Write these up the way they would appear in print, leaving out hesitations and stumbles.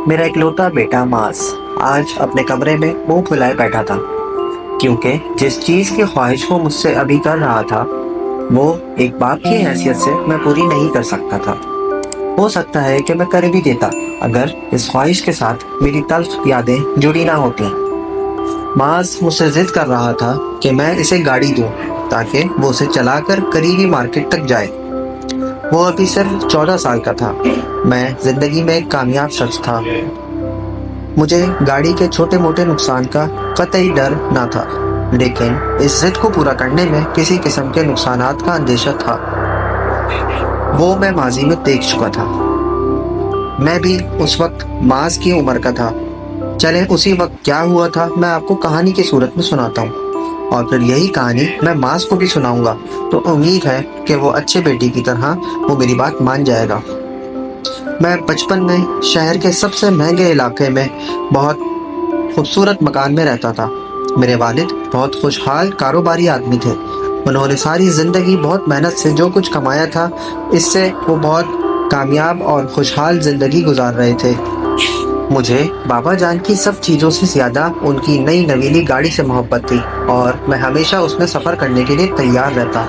میرا اکلوتا بیٹا ماس آج اپنے کمرے میں منہ پھلائے بیٹھا تھا، کیونکہ جس چیز کی خواہش وہ مجھ سے ابھی کر رہا تھا وہ ایک باپ کی حیثیت سے میں پوری نہیں کر سکتا تھا۔ ہو سکتا ہے کہ میں کر بھی دیتا اگر اس خواہش کے ساتھ میری تلخ یادیں جڑی نہ ہوتی۔ ماس مجھ سے ضد کر رہا تھا کہ میں اسے گاڑی دوں تاکہ وہ اسے چلا کر قریبی مارکیٹ تک جائے۔ وہ ابھی صرف 14 سال کا تھا۔ میں زندگی میں ایک کامیاب شخص تھا۔ مجھے گاڑی کے چھوٹے موٹے نقصان کا قطعی ڈر نہ تھا، لیکن اس ضد کو پورا کرنے میں کسی قسم کے نقصانات کا اندیشہ تھا۔ وہ میں ماضی میں دیکھ چکا تھا۔ میں بھی اس وقت ماس کی عمر کا تھا۔ چلیں اسی وقت کیا ہوا تھا میں آپ کو کہانی کی صورت میں سناتا ہوں، اور پھر یہی کہانی میں ماس کو بھی سناؤں گا تو امید ہے کہ وہ اچھے بیٹی کی طرح وہ میری بات مان جائے گا۔ میں بچپن میں شہر کے سب سے مہنگے علاقے میں بہت خوبصورت مکان میں رہتا تھا۔ میرے والد بہت خوشحال کاروباری آدمی تھے۔ انہوں نے ساری زندگی بہت محنت سے جو کچھ کمایا تھا اس سے وہ بہت کامیاب اور خوشحال زندگی گزار رہے تھے۔ مجھے بابا جان کی سب چیزوں سے زیادہ ان کی نئی نویلی گاڑی سے محبت تھی، اور میں ہمیشہ اس میں سفر کرنے کے لیے تیار رہتا۔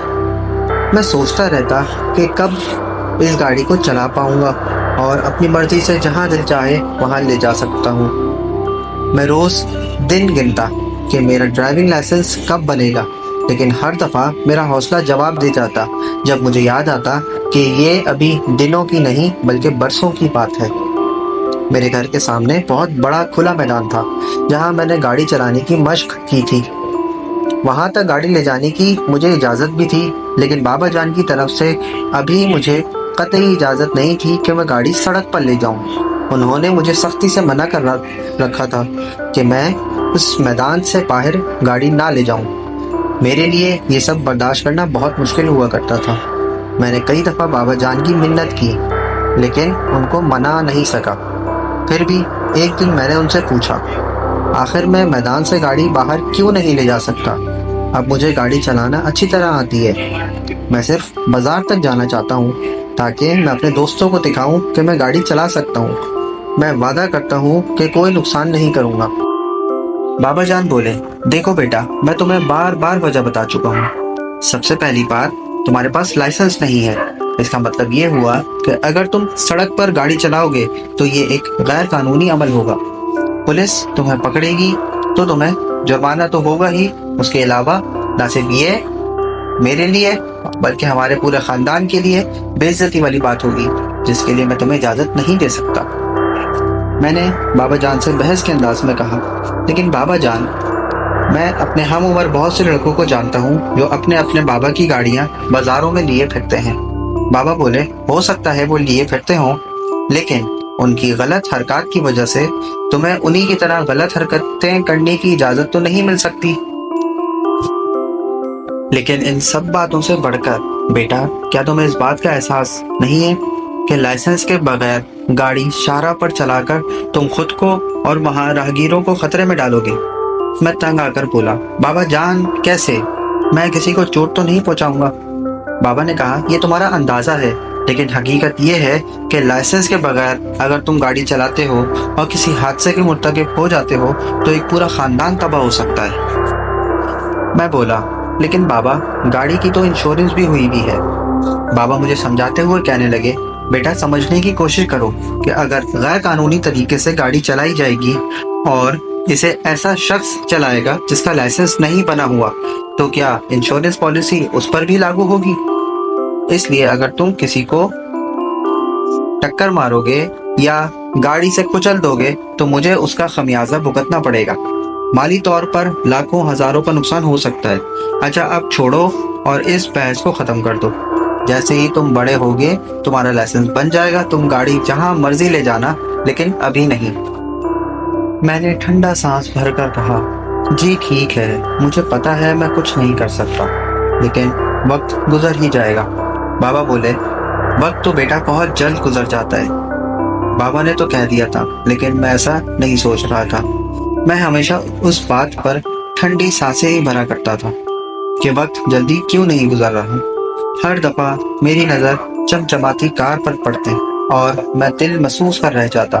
میں سوچتا رہتا کہ کب اس گاڑی کو چلا پاؤں گا اور اپنی مرضی سے جہاں دل چاہے وہاں لے جا سکتا ہوں۔ میں روز دن گنتا کہ میرا ڈرائیونگ لائسنس کب بنے گا، لیکن ہر دفعہ میرا حوصلہ جواب دے جاتا جب مجھے یاد آتا کہ یہ ابھی دنوں کی نہیں بلکہ برسوں کی بات ہے۔ میرے گھر کے سامنے بہت بڑا کھلا میدان تھا جہاں میں نے گاڑی چلانے کی مشق کی تھی۔ وہاں تک گاڑی لے جانے کی مجھے اجازت بھی تھی، لیکن بابا جان کی طرف سے ابھی مجھے قطعی اجازت نہیں تھی کہ میں گاڑی سڑک پر لے جاؤں۔ انہوں نے مجھے سختی سے منع کر رکھا تھا کہ میں اس میدان سے باہر گاڑی نہ لے جاؤں۔ میرے لیے یہ سب برداشت کرنا بہت مشکل ہوا کرتا تھا۔ میں نے کئی دفعہ بابا جان کی منت کی لیکن ان کو منا نہیں سکا۔ پھر بھی ایک دن میں نے ان سے پوچھا، آخر میں میدان سے گاڑی باہر کیوں نہیں لے جا سکتا؟ اب مجھے گاڑی چلانا اچھی طرح آتی ہے۔ میں صرف بازار تک جانا چاہتا ہوں تاکہ میں اپنے دوستوں کو دکھاؤں کہ میں گاڑی چلا سکتا ہوں۔ میں وعدہ کرتا ہوں کہ کوئی نقصان نہیں کروں گا۔ بابا جان بولے، دیکھو بیٹا، میں تمہیں بار بار وجہ بتا چکا ہوں۔ سب سے پہلی بات، تمہارے پاس لائسنس نہیں ہے۔ اس کا مطلب یہ ہوا کہ اگر تم سڑک پر گاڑی چلاؤ گے تو یہ ایک غیر قانونی عمل ہوگا۔ پولیس تمہیں پکڑے گی تو تمہیں جرمانہ تو ہوگا ہی، اس کے علاوہ نہ صرف یہ میرے لیے بلکہ ہمارے پورے خاندان کے لیے بے عزتی والی بات ہوگی، جس کے لیے میں تمہیں اجازت نہیں دے سکتا۔ میں نے بابا جان سے بحث کے انداز میں کہا، لیکن بابا جان، میں اپنے ہم عمر بہت سے لڑکوں کو جانتا ہوں جو اپنے اپنے بابا کی گاڑیاں بازاروں میں لیے پھرتے ہیں۔ بابا بولے، ہو سکتا ہے وہ لیے پھرتے ہوں، لیکن ان کی غلط حرکات کی وجہ سے تمہیں انہی کی طرح غلط حرکتیں کرنے کی اجازت تو نہیں مل سکتی۔ لیکن ان سب باتوں سے بڑھ کر بیٹا، کیا تمہیں اس بات کا احساس نہیں ہے کہ لائسنس کے بغیر گاڑی شاہراہ پر چلا کر تم خود کو اور وہاں راہگیروں کو خطرے میں ڈالو گے؟ میں تنگ آ کر بولا، بابا جان کیسے؟ میں کسی کو چوٹ تو نہیں پہنچاؤں گا۔ بابا نے کہا، یہ تمہارا اندازہ ہے، لیکن حقیقت یہ ہے کہ لائسنس کے بغیر اگر تم گاڑی چلاتے ہو اور کسی حادثے کے مرتکب ہو جاتے ہو تو ایک پورا خاندان تباہ ہو سکتا ہے۔ میں بولا، لیکن بابا، گاڑی کی تو انشورنس بھی ہوئی بھی ہے۔ بابا مجھے سمجھاتے ہوئے کہنے لگے، بیٹا سمجھنے کی کوشش کرو کہ اگر غیر قانونی طریقے سے گاڑی چلائی جائے گی اور اسے ایسا شخص چلائے گا جس کا لائسنس نہیں بنا ہوا تو کیا انشورنس پالیسی اس پر بھی لاگو ہوگی؟ اس لیے اگر تم کسی کو ٹکر مارو گے یا گاڑی سے کچل دو گے تو مجھے اس کا خمیازہ بھگتنا پڑے گا۔ مالی طور پر لاکھوں ہزاروں کا نقصان ہو سکتا ہے۔ اچھا اب چھوڑو اور اس بحث کو ختم کر دو۔ جیسے ہی تم بڑے ہوگے تمہارا لائسنس بن جائے گا، تم گاڑی جہاں مرضی لے جانا، لیکن ابھی نہیں۔ میں نے ٹھنڈا سانس بھر کر کہا، جی ٹھیک ہے، مجھے پتا ہے میں کچھ نہیں کر سکتا، لیکن وقت گزر ہی جائے گا۔ بابا بولے، وقت تو بیٹا بہت جلد گزر جاتا ہے۔ بابا نے تو کہہ دیا تھا، لیکن میں ایسا نہیں سوچ رہا تھا۔ میں ہمیشہ اس بات پر ٹھنڈی سانسیں ہی بھرا کرتا تھا کہ وقت جلدی کیوں نہیں گزر رہا۔ ہر دفعہ میری نظر چمچماتی کار پر پڑتے اور میں دل محسوس کر رہ جاتا۔